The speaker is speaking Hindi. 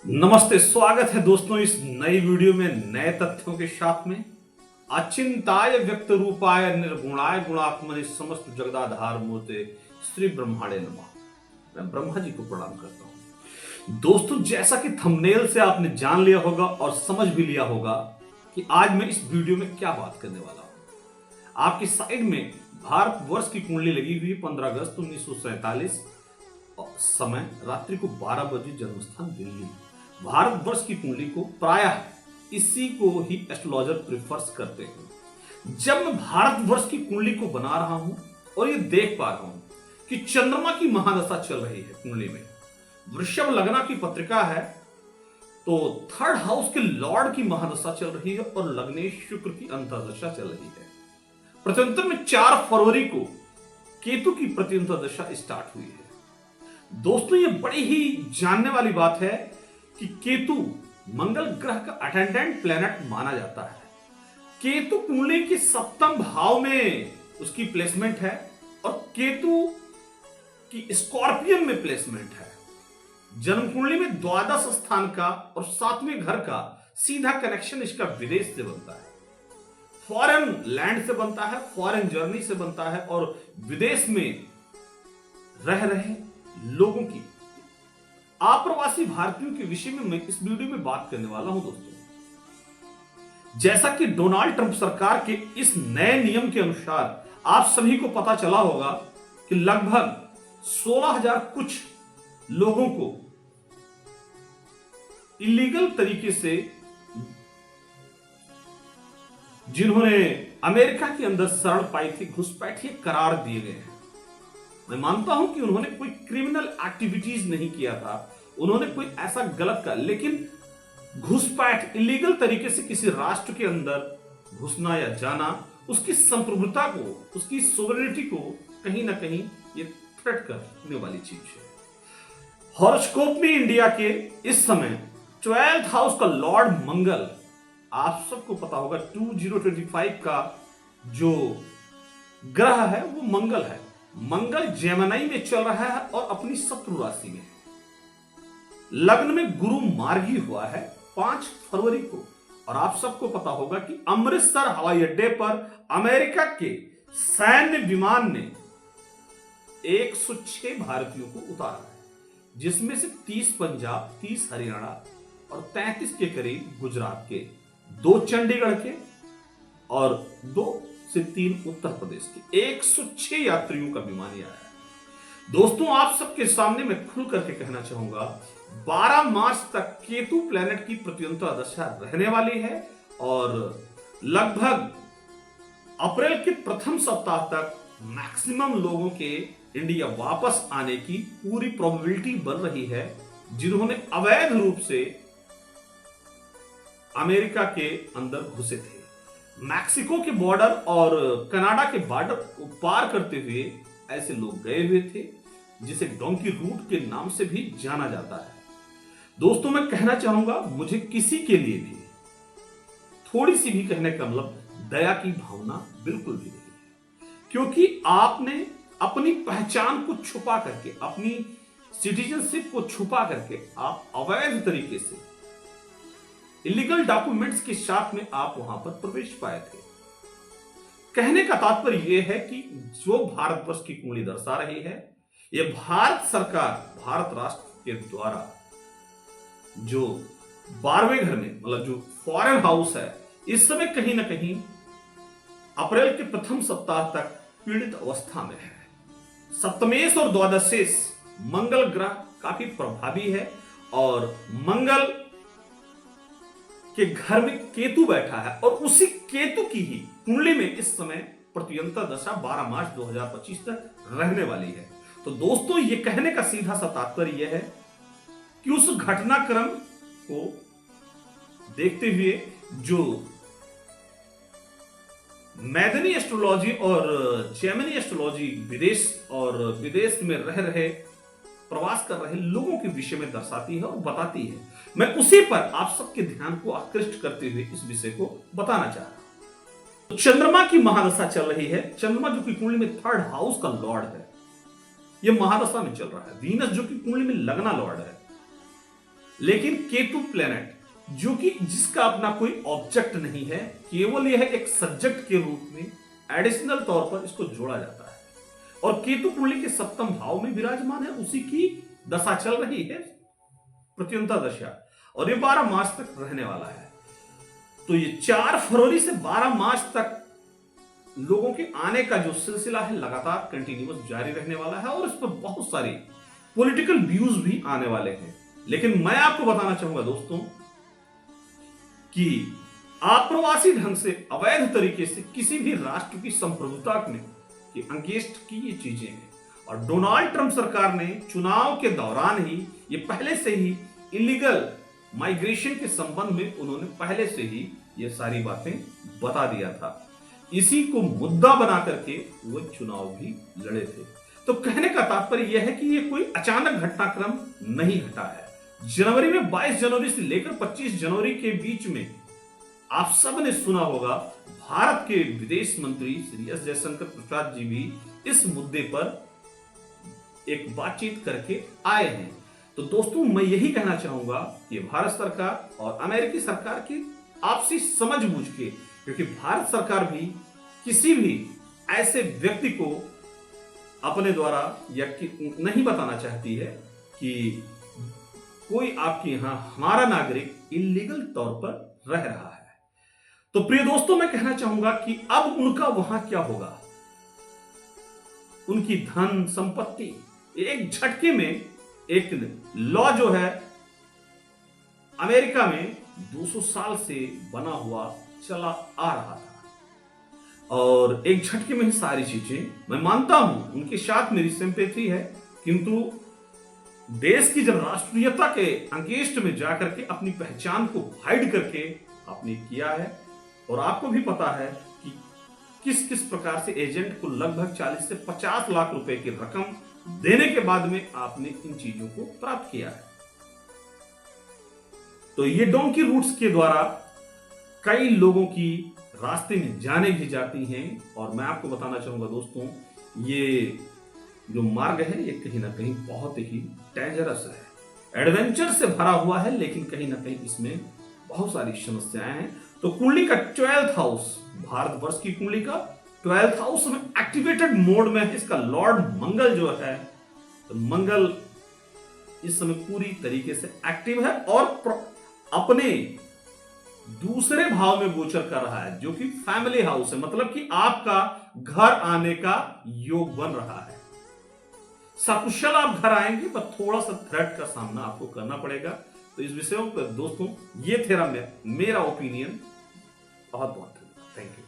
नमस्ते, स्वागत है दोस्तों इस नई वीडियो में नए तथ्यों के साथ में। अचिंताय व्यक्त रूपाय निर्गुणाय गुणात्मने समस्त जगदाधार मूर्ते श्री ब्रह्मांडे नमः। मैं ब्रह्मा जी को प्रणाम करता हूं। दोस्तों, जैसा कि थंबनेल से आपने जान लिया होगा और समझ भी लिया होगा कि आज मैं इस वीडियो में क्या बात करने वाला हूं। आपकी साइड में भारतवर्ष की कुंडली लगी हुई 15 अगस्त 1947, समय रात्रि को 12 बजे, जन्मस्थान दिल्ली। भारतवर्ष की कुंडली को प्रायः इसी को ही एस्ट्रोलॉजर प्रिफर्स करते हैं। जब मैं भारतवर्ष की कुंडली को बना रहा हूं और ये देख पा रहा हूं कि चंद्रमा की महादशा चल रही है कुंडली में, वृषभ लग्न की पत्रिका है, तो थर्ड हाउस के लॉर्ड की महादशा चल रही है और लग्नेश शुक्र की अंतर्दशा चल रही है। प्रत्यंतर में 4 फरवरी को केतु की प्रत्यंतर स्टार्ट हुई है। दोस्तों, ये बड़ी ही जानने वाली बात है कि केतु मंगल ग्रह का अटेंडेंट प्लेनेट माना जाता है। केतु कुंडली के 7वें भाव में उसकी प्लेसमेंट है और केतु की स्कॉर्पियन में प्लेसमेंट है। जन्म कुंडली में द्वादश स्थान का और 7वें घर का सीधा कनेक्शन इसका विदेश से बनता है, फॉरेन लैंड से बनता है, फॉरेन जर्नी से बनता है और विदेश में रह रहे लोगों की, अप्रवासी भारतीयों के विषय में मैं इस वीडियो में बात करने वाला हूं। दोस्तों, जैसा कि डोनाल्ड ट्रंप सरकार के इस नए नियम के अनुसार आप सभी को पता चला होगा कि लगभग 16,000 कुछ लोगों को इलीगल तरीके से, जिन्होंने अमेरिका के अंदर शरण पाई थी, घुसपैठिए करार दिए गए हैं। मैं मानता हूं कि उन्होंने कोई क्रिमिनल एक्टिविटीज नहीं किया था, उन्होंने कोई ऐसा गलत का, लेकिन घुसपैठ, इलीगल तरीके से किसी राष्ट्र के अंदर घुसना या जाना, उसकी संप्रभुता को, उसकी सोवरेनिटी को कहीं ना कहीं ये थ्रेट करने वाली चीज है। हॉरोस्कोप में इंडिया के इस समय 12th हाउस का लॉर्ड मंगल, आप सबको पता होगा 2025 का जो ग्रह है वो मंगल है। मंगल जेमिनी में चल रहा है और अपनी शत्रु राशि में। लग्न में गुरु मार्गी हुआ है 5 फरवरी को। और आप सबको पता होगा कि अमृतसर हवाई अड्डे पर अमेरिका के सैन्य विमान ने 106 भारतीयों को उतारा है, जिसमें से 30 पंजाब, 30 हरियाणा और 33 के करीब गुजरात के, 2 चंडीगढ़ के और 2 से 3 उत्तर प्रदेश के। 106 यात्रियों का विमान आया है। दोस्तों, आप सबके सामने मैं खुल करके कहना चाहूंगा, 12 मार्च तक केतु प्लेनेट की प्रत्यंतर दशा रहने वाली है और लगभग अप्रैल के प्रथम सप्ताह तक मैक्सिमम लोगों के इंडिया वापस आने की पूरी प्रोबेबिलिटी बन रही है, जिन्होंने अवैध रूप से अमेरिका के अंदर घुसे थे। मैक्सिको के बॉर्डर और कनाडा के बॉर्डर को पार करते हुए ऐसे लोग गए हुए थे, जिसे डोंकी रूट के नाम से भी जाना जाता है। दोस्तों, मैं कहना चाहूंगा, मुझे किसी के लिए भी थोड़ी सी भी, कहने का मतलब, दया की भावना बिल्कुल भी नहीं है, क्योंकि आपने अपनी पहचान को छुपा करके, अपनी सिटीजनशिप को छुपा करके आप अवैध तरीके से, इलीगल डॉक्यूमेंट्स के साथ में आप वहां पर प्रवेश पाए थे। कहने का तात्पर्य यह है कि जो भारतवर्ष की कुंडली दर्शा रही है, यह भारत सरकार, भारत राष्ट्र के द्वारा जो 12वें घर में, मतलब जो फॉरेन हाउस है, इस समय कहीं ना कहीं अप्रैल के प्रथम सप्ताह तक पीड़ित अवस्था में है। सप्तमेश और द्वादशेश मंगल ग्रह काफी प्रभावी है और मंगल के घर में केतु बैठा है और उसी केतु की ही कुंडली में इस समय प्रत्यंतर दशा 12 मार्च 2025 तक रहने वाली है। तो दोस्तों, ये कहने का सीधा सा तात्पर्य यह है कि उस घटनाक्रम को देखते हुए जो मैदनी एस्ट्रोलॉजी और जेमिनी एस्ट्रोलॉजी विदेश में रह रहे, प्रवास कर रहे लोगों के विषय में दर्शाती है और बताती है, मैं उसी पर आप सबके ध्यान को आकृष्ट करते हुए इस विषय को बताना चाह रहा हूं। तो चंद्रमा की महादशा चल रही है। चंद्रमा जो कि कुंडली में 3rd हाउस का लॉर्ड है, यह महादशा में चल रहा है। वीनस जो कि कुंडली में लगना लॉर्ड है, लेकिन केतु प्लेनेट जो कि जिसका अपना कोई ऑब्जेक्ट नहीं है, केवल यह एक सब्जेक्ट के रूप में एडिशनल तौर पर इसको जोड़ा जाता है। और केतु कुंडली के सप्तम भाव में विराजमान है, उसी की दशा चल रही है, प्रत्यंता दशा, और ये 12 मार्च तक रहने वाला है। तो ये 4 फरवरी से 12 मार्च तक लोगों के आने का जो सिलसिला है लगातार कंटिन्यूअस जारी रहने वाला है, और इस पर बहुत सारी पॉलिटिकल व्यूज भी आने वाले हैं। लेकिन मैं आपको बताना चाहूंगा दोस्तों कि अप्रवासी ढंग से, अवैध तरीके से किसी भी राष्ट्र की संप्रभुता में के अगेंस्ट की ये चीजें हैं। और डोनाल्ड ट्रंप सरकार ने चुनाव के दौरान ही ये पहले से ही इलीगल माइग्रेशन के संबंध में उन्होंने पहले से ही ये सारी बातें बता दिया था। इसी को मुद्दा बना करके वो चुनाव भी लड़े थे। तो कहने का तात्पर्य यह है कि ये कोई अचानक घटनाक्रम नहीं घटा है। जनवरी में 22 जनवरी से लेकर 25 जनवरी के बीच में आप सब ने सुना होगा, भारत के विदेश मंत्री श्री एस जयशंकर प्रसाद जी भी इस मुद्दे पर एक बातचीत करके आए हैं। तो दोस्तों मैं यही कहना चाहूंगा कि भारत सरकार और अमेरिकी सरकार की आपसी समझ बूझ के, क्योंकि भारत सरकार भी किसी भी ऐसे व्यक्ति को अपने द्वारा या नहीं बताना चाहती है कि कोई आपके यहां हमारा नागरिक इलीगल तौर पर रह रहा है। तो प्रिय दोस्तों मैं कहना चाहूंगा कि अब उनका वहां क्या होगा, उनकी धन संपत्ति एक झटके में, एक लॉ जो है अमेरिका में 200 साल से बना हुआ चला आ रहा था, और एक झटके में ही सारी चीजें, मैं मानता हूं उनके साथ मेरी सिंपैथी है, किंतु देश की जब राष्ट्रीयता के अगेंस्ट में जाकर के अपनी पहचान को हाइड करके आपने किया है, और आपको भी पता है कि किस किस प्रकार से एजेंट को लगभग 40 से 50 लाख रुपए की रकम देने के बाद में आपने इन चीजों को प्राप्त किया है। तो ये डोंकी रूट्स के द्वारा कई लोगों की रास्ते में जाने भी जाती हैं, और मैं आपको बताना चाहूंगा दोस्तों, ये जो मार्ग है ये कहीं ना कहीं बहुत ही डेंजरस है, एडवेंचर से भरा हुआ है, लेकिन कहीं ना कहीं इसमें बहुत सारी समस्याएं हैं। तो कुंडली का 12th हाउस, भारतवर्ष की कुंडली का 12th हाउस में एक्टिवेटेड मोड में है। इसका लॉर्ड मंगल जो है, तो मंगल इस समय पूरी तरीके से एक्टिव है और अपने दूसरे भाव में गोचर कर रहा है, जो कि फैमिली हाउस है, मतलब कि आपका घर आने का योग बन रहा है। सकुशल आप घर आएंगे, पर थोड़ा सा थ्रेट का सामना आपको करना पड़ेगा। तो इस विषयों पर दोस्तों ये थे मेरा ओपिनियन। बहुत बहुत धन्यवाद, थैंक यू।